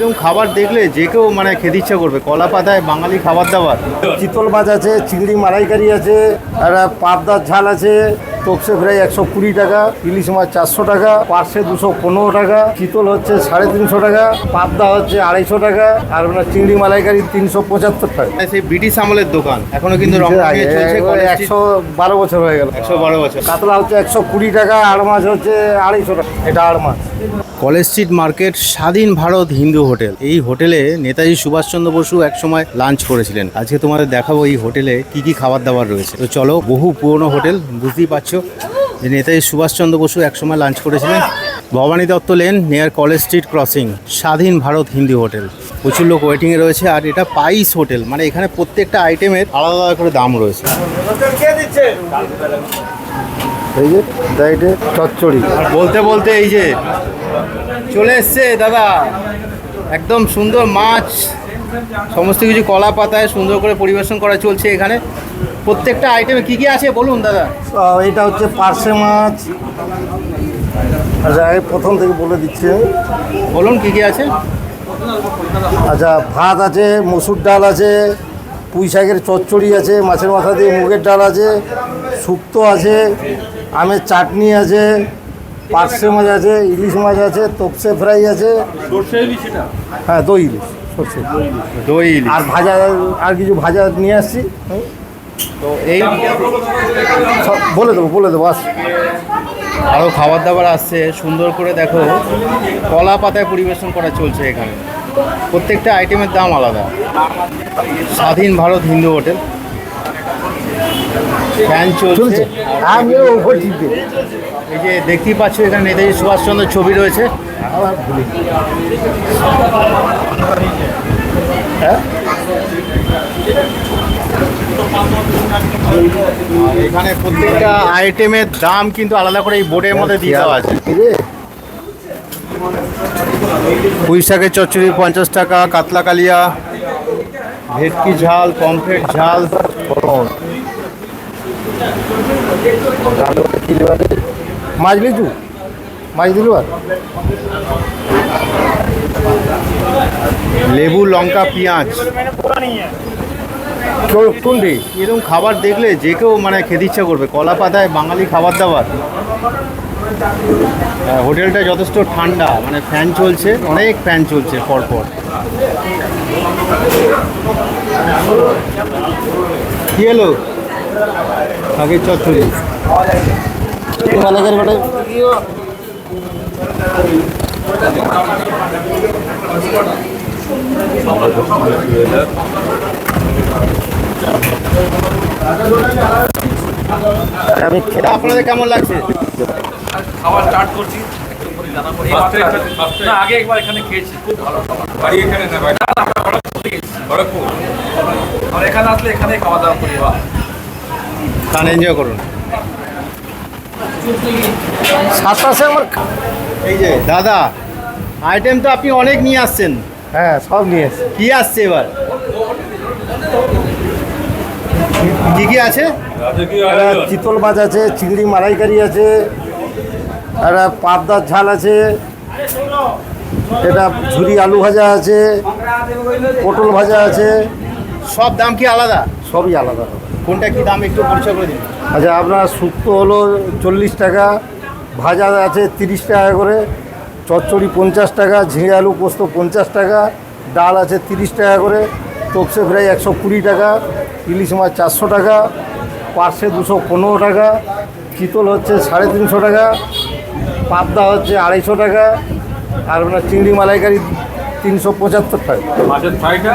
এরকম খাবার দেখলে যে কেউ মানে খেতে ইচ্ছা করবে। কলা পাতায় বাঙালি খাবার দাবার। চিতল মাছ আছে, চিংড়ি মালাইকারি আছে, আর পাবদার ঝাল আছে, তপসে ফ্রাই 120 টাকা, ইলিশ মাছ 400 টাকা, পার্শে 215 টাকা, চিতল হচ্ছে 350 টাকা, পাবদা হচ্ছে 250 টাকা, আর আপনার চিংড়ি মালাইকারি 375 টাকা। সেই ব্রিটিশ আমলের দোকান এখনো কিন্তু রমরমিয়ে চলছে। 112 বছর হয়ে গেল। 112 বছর। কাতলা হচ্ছে 120 টাকা, আড় মাছ হচ্ছে 250 টাকা। এটা আড় মাছ। কলেজ স্ট্রিট মার্কেট স্বাধীন ভারত হিন্দু হোটেল। এই হোটেলে নেতাজি সুভাষচন্দ্র বসু একসময় লাঞ্চ করেছিলেন। আজকে তোমাদের দেখাবো এই হোটেলে কি কি খাবার দাবার রয়েছে। তো চলো, বহু পুরনো হোটেল, বুঝতেই পারছো যে নেতাজি সুভাষচন্দ্র বসু একসময় লাঞ্চ করেছিলেন। Bhabani Dutta lane near college street crossing, Swadhin Bharat Hindu hotel. প্রচুর লোক ওয়েটিংয়ে রয়েছে। আর এটা পাইস হোটেল, মানে এখানে প্রত্যেকটা আইটেমের আলাদা আলাদা করে দাম রয়েছে। এই যে ডাইটে চচ্চড়ি। আর বলতে বলতে এই যে চলে এসছে দাদা, একদম সুন্দর মাছ, সমস্ত কিছু কলা পাতায় সুন্দর করে পরিবেশন করা চলছে এখানে। প্রত্যেকটা আইটেমে কি কি আছে বলুন দাদা। এটা হচ্ছে পার্শে মাছ। আচ্ছা, প্রথম থেকে বলে দিচ্ছি আমি। বলুন কি কি আছে। আচ্ছা, ভাত আছে, মসুর ডাল আছে, পুঁই শাকের চচ্চড়ি আছে, মাছের মাথা দিয়ে মুগের ডাল আছে, শুক্তো আছে, আমের চাটনি আছে, পার্শে মাছ আছে, ইলিশ মাছ আছে, তপসে ফ্রাই আছে। হ্যাঁ, দই ইলিশ, সরষে দই ইলিশ। আর ভাজা, আর কিছু ভাজা নিয়ে আসছি। তো এই বলে দেবো আস। আরও খাবার দাবার আসছে সুন্দর করে। দেখো, কলা পাতায় পরিবেশন করা চলছে এখানে। প্রত্যেকটা আইটেমের দাম আলাদা। স্বাধীন ভারত হিন্দু হোটেল। ফ্যান চলছে। আমিও উপর টিপে। এই যে দেখতেই পাচ্ছ এখানে নেতাজি সুভাষচন্দ্রের ছবি রয়েছে। হ্যাঁ, এখানে প্রত্যেকটা আইটেমের দাম কিন্তু আলাদা করে এই বোর্ডের মধ্যে দিয়ে দেওয়া আছে। পুঁই শাকের চচ্চড়ি 50 টাকা, কাতলা কালিয়া, ভেটকি ঝাল, পমফ্রেট ঝাল, মাছ লিচু, মাছ দিল, আর লেবু, লঙ্কা, পেঁয়াজ। কোনটি? এরকম খাবার দেখলে যে কেউ মানে খেতে ইচ্ছা করবে। কলা পাতায় বাঙালি খাবার দাবার। হোটেলটা যথেষ্ট ঠান্ডা, মানে ফ্যান চলছে, অনেক ফ্যান চলছে পরপর। কি এলো? শাকের চচ্চড়ি। আপনাদের কেমন লাগছে? খাবার স্টার্ট করছি। আগে একবার এখানে খেয়েছি, খুব ভালো। আর এখানে আসলে এখানে খাওয়া দাওয়া করি, খান, এনজয় করুন। সাতাশে আমার। এই যে দাদা, আইটেম তো আপনি অনেক নিয়ে আসছেন। হ্যাঁ, সব নিয়ে এসছি। কি আসছে এবার? কি কি আছে? চিতল মাছ আছে, চিংড়ি মালাইকারি আছে, আর পাবদার ঝাল আছে, এটা ঝুরি আলু ভাজা আছে, পটল ভাজা আছে। সব দাম কি আলাদা? সবই আলাদা। কোনটা কি দাম একটু পরিচয় করে দিন। আচ্ছা, আপনার শুক্তো হলো 40 টাকা, ভাজা আছে 30 টাকা করে, চচ্চড়ি 50 টাকা, ঝিঙে আলু পোস্ত 50 টাকা, ডাল আছে 30 টাকা করে, তপসে ফ্রাই 120 টাকা, ইলিশ মাছ 400 টাকা, পার্শে 215 টাকা, চিতল হচ্ছে 350 টাকা, পাবদা হচ্ছে 250 টাকা, আর আপনার চিংড়ি মালাইকারি 375 টাকা। মাছের ফ্রাইটা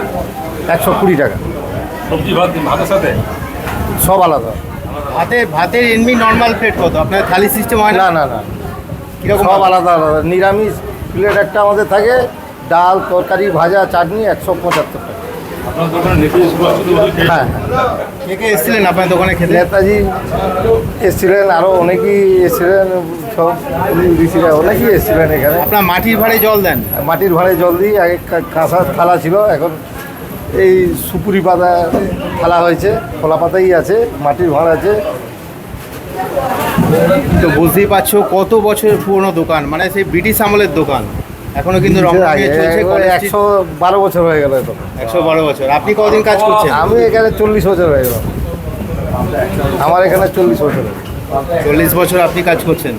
120 টাকা। সবজি ভাতের সাথে সব আলাদা। ভাতের এমনি নর্মাল প্লেট কত? আপনার থালি সিস্টেম হয় না না? না না, কীরকম? সব আলাদা আলাদা। নিরামিষ প্লেট একটা আমাদের থাকে, ডাল, তরকারি, ভাজা, চাটনি 175 টাকা। আপনার দোকানে নেতাজি সুভাষচন্দ্র বসু খেয়েছি। হ্যাঁ, কে কে এসেছিলেন আপনার দোকানে খেতে? নেতাজি এসেছিলেন, আরও অনেকেই এসেছিলেন, সব ঋষিরা অনেকেই এসেছিলেন এখানে। আপনার মাটির ভাড়ে জল দেন? মাটির ভাঁড়ে জল দিই। আগে কাঁসার থালা ছিল, এখন এই সুপুরি পাতা থালা হয়েছে, খোলা পাতাই আছে, মাটির ভাঁড় আছে। তো বুঝতেই পারছো কত বছরের পুরনো দোকান, মানে সেই ব্রিটিশ আমলের দোকান। এখনো কিন্তু রং রঙিয়ে চলছে কলেজ স্ট্রিট। 112 বছর হয়ে গেল তো। 112 বছর। আপনি কতদিন কাজ করছেন? আমি এখানে 40 বছর হয়ে গেল। আমার এখানে 40 বছর। 40 বছর আপনি কাজ করছেন।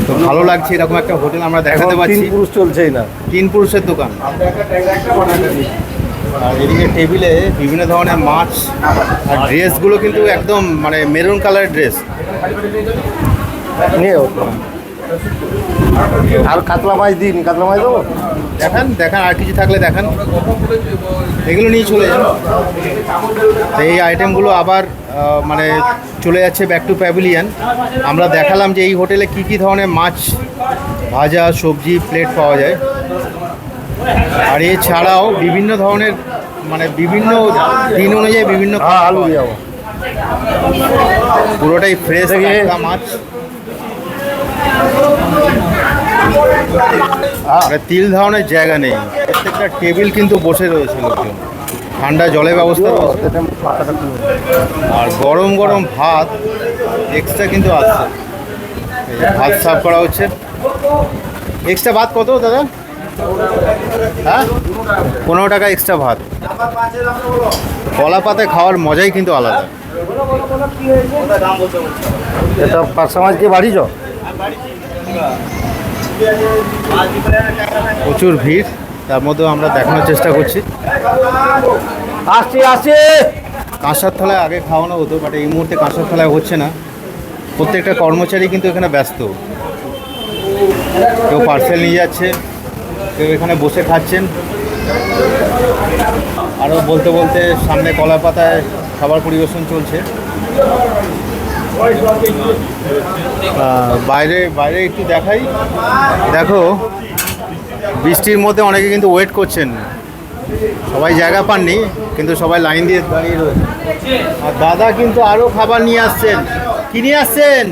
তো ভালো লাগছে এরকম একটা হোটেল আমরা এখন দেখাতে 3 পাচ্ছি। পুরুষ চলছেই না। 3 পুরুষের দোকান। আর এদিকে টেবিলে বিভিন্ন ধরনের মাছ আর ড্রেসগুলো কিন্তু একদম মানে মেরুন কালারের ড্রেস। নিয়ে আর কাতলা মাছ দিন, কাতলা মাছ দেবো। দেখান দেখান, আর কিছু থাকলে দেখান। এগুলো নিয়ে চলে যান। তো এই আইটেমগুলো আবার মানে চলে যাচ্ছে ব্যাক টু প্যাভিলিয়ন। আমরা দেখালাম যে এই হোটেলে কি কি ধরনের মাছ, ভাজা, সবজি, প্লেট পাওয়া যায়। আর এছাড়াও বিভিন্ন ধরনের মানে বিভিন্ন দিন অনুযায়ী বিভিন্ন হ্যাঁ, আলু দিয়ে যাবো। পুরোটাই ফ্রেশ মাছ। আর তিল ধারণের জায়গা নেই, প্রত্যেকটা টেবিল কিন্তু বসে রয়েছে লোকজন। ঠান্ডা জলের ব্যবস্থা রয়েছে। আর গরম গরম ভাত এক্সট্রা কিন্তু আসছে। এই যে ভাত সার্ভ করা হচ্ছে। এক্সট্রা ভাত কত দাদা? হ্যাঁ, 15 টাকা এক্সট্রা ভাত। কলা পাতায় খাওয়ার মজাই কিন্তু আলাদা। এটা পার্সা মাছ কি বাড়ি যাও? প্রচুর ভিড়, তার মধ্যেও আমরা দেখানোর চেষ্টা করছি। আসছি আসছি। কাঁসার থালায় আগে খাওয়ানো হতো, বাট এই মুহূর্তে কাঁসার থালায় হচ্ছে না। প্রত্যেকটা কর্মচারী কিন্তু এখানে ব্যস্ত। কেউ পার্সেল নিয়ে যাচ্ছে, কেউ এখানে বসে খাচ্ছেন। আরও বলতে বলতে সামনে কলা পাতায় খাবার পরিবেশন চলছে। বাইরে বাইরে একটু দেখাই। দেখো, বৃষ্টির মধ্যে অনেকে কিন্তু ওয়েট করছেন। সবাই জায়গা পাননি, কিন্তু সবাই লাইন দিয়ে দাঁড়িয়ে রয়েছে। আর দাদা কিন্তু আরও খাবার নিয়ে আসছেন। কি নিয়ে আসছেন?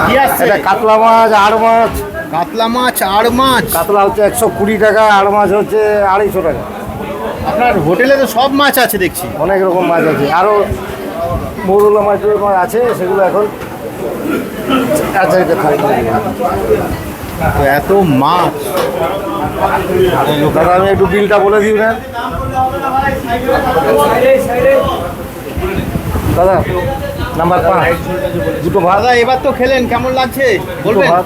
কি আসছে? এটা কাতলা মাছ, আর মাছ। কাতলা মাছ, আর মাছ। কাতলা হচ্ছে 120 টাকা, আর মাছ হচ্ছে 250 টাকা। আপনার হোটেলে তো সব মাছ আছে দেখছি। অনেক রকম মাছ আছে, আরও মৌরলা মাছ আছে, সেগুলো এখন আচ্ছা তো এত মাছ। দাদা আমি একটু বিলটা বলে দিই না দাদা। নাম্বার 5, দুটো ভাত। দাদা এবার তো খেলেন, কেমন লাগছে দুটো বলবেন? ভাত,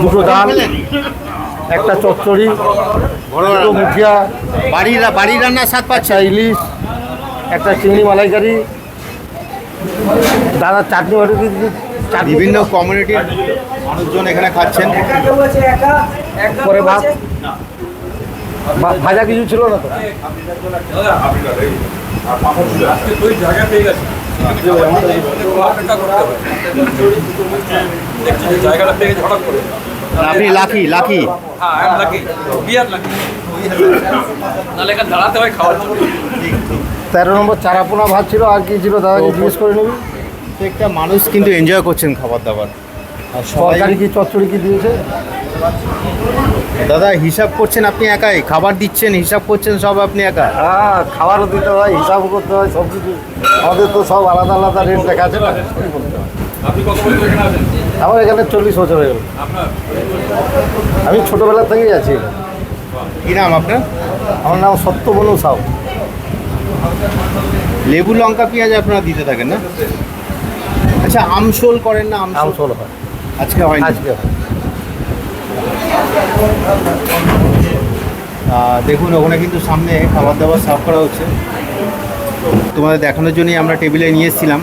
দুটো ডাল, খেলেন? একটা চচ্চড়ি, দুটো মুখিয়া, বাড়ির রান্নার স্বাদ পাচ্ছে। একটা ইলিশ, একটা চিংড়ি মালাইকারি, দাদা চাটনি বাটি দিচ্ছি। বিভিন্ন কমিউনিটির মানুষজন এখানে খাচ্ছেন। পরে ভাত, ভাজা কিছু ছিল না তো? আজকে তুই জায়গা পেয়ে গেছিস। জায়গাটা পেয়ে গেছে হঠাৎ করে। আপনি লাকি লাকি। হ্যাঁ, I am lucky, very lucky. নাহলে এখানে দাঁড়াতে হয় খাওয়ার জন্য। 13 নম্বর চারাপোনা ভাত ছিল, আর কি ছিল দাদাকে জিজ্ঞেস করে নিবি। প্রত্যেকটা মানুষ কিন্তু এনজয় করছেন খাবার দাবার। আর সবাই তরকারি কি চচ্চড়ি কি দিয়েছে? দাদা হিসাব করছেন আপনি একাই, খাবার দিচ্ছেন, হিসাব করছেন সব আপনি একা। হ্যাঁ, খাবারও দিতে হয়, হিসাবও করতে হয়, সব কিছু। আমাদের তো সব আলাদা আলাদা রেট লেখা আছে না। আপনি কত বছর এখানে আছেন? আমার এখানে 40 বছর হয়ে গেল। আপনার আমি ছোটোবেলা থেকেই আছি। কি নাম আপনার? আমার নাম সত্যবনু সাউ। লেবু লঙ্কা পেঁয়াজ আপনারা দিতে থাকেন না? আচ্ছা, আমশোল করেন না? আমশোল আমসোল হয় আজকে হয় আজকে হয়। দেখুন ওখানে কিন্তু সামনে খাবার দাবার সার্ভ করা হচ্ছে। তোমাদের দেখানোর জন্যই আমরা টেবিলে নিয়ে এসেছিলাম।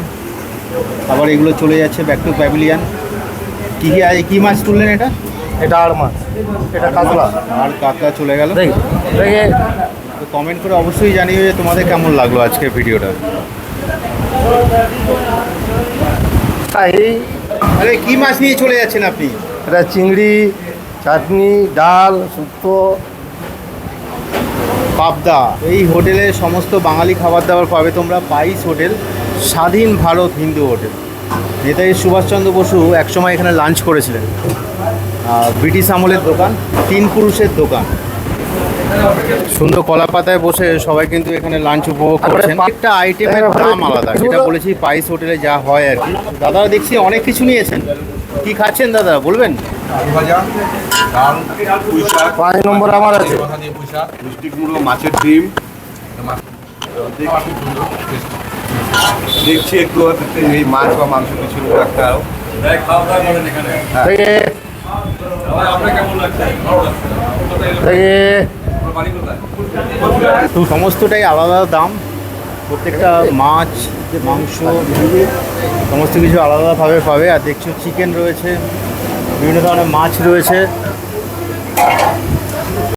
আবার এগুলো চলে যাচ্ছে ব্যাক টু প্যাভিলিয়ন। কী মাছ তুললেন এটা? এটা আর মাছ, এটা কাতলা। আর কাতলা চলে গেল। দেখি দেখে তো কমেন্ট করে অবশ্যই জানিও যে তোমাদের কেমন লাগলো আজকের ভিডিওটা। এই আরে কী মাছ নিয়ে চলে যাচ্ছেন আপনি? এটা চিংড়ি, চাটনি, ডাল, শুক্তো, পাবদা। এই হোটেলে সমস্ত বাঙালি খাবার দাবার পাবে তোমরা। পাইস হোটেল, স্বাধীন ভারত হিন্দু হোটেল। নেতাজি সুভাষচন্দ্র বসু একসময় এখানে লাঞ্চ করেছিলেন। ব্রিটিশ আমলের দোকান, 3 পুরুষের দোকান। সুন্দর কলা পাতায় বসে সবাই কিন্তু এখানে লাঞ্চ উপভোগ করছেন। একটা আইটেমের দাম আলাদা, যেটা বলেছি পাইস হোটেলে যা হয় আর কি। দাদা দেখছি অনেক কিছু নিয়েছেন। কি খাচ্ছেন দাদা বলবেন? আলু ভাজা, ডাল, পুঁই শাক, 5 নম্বর আমার আছে। মাথা দিয়ে পুঁই শাক, মিষ্টি কুমড়ো, মাছের ডিম। দেখছি একটু এই মাছ বা মাংস কিছু একটা খাওয়া দাওয়া করেন এখানে থেকে আপনার কেমন লাগছে থেকে বাড়ি কোথায়? তো সমস্তটাই আলাদা দাম, প্রত্যেকটা মাছ, মাংস, সমস্ত কিছু আলাদাভাবে পাবে। আর দেখছো চিকেন রয়েছে, বিভিন্ন ধরনের মাছ রয়েছে।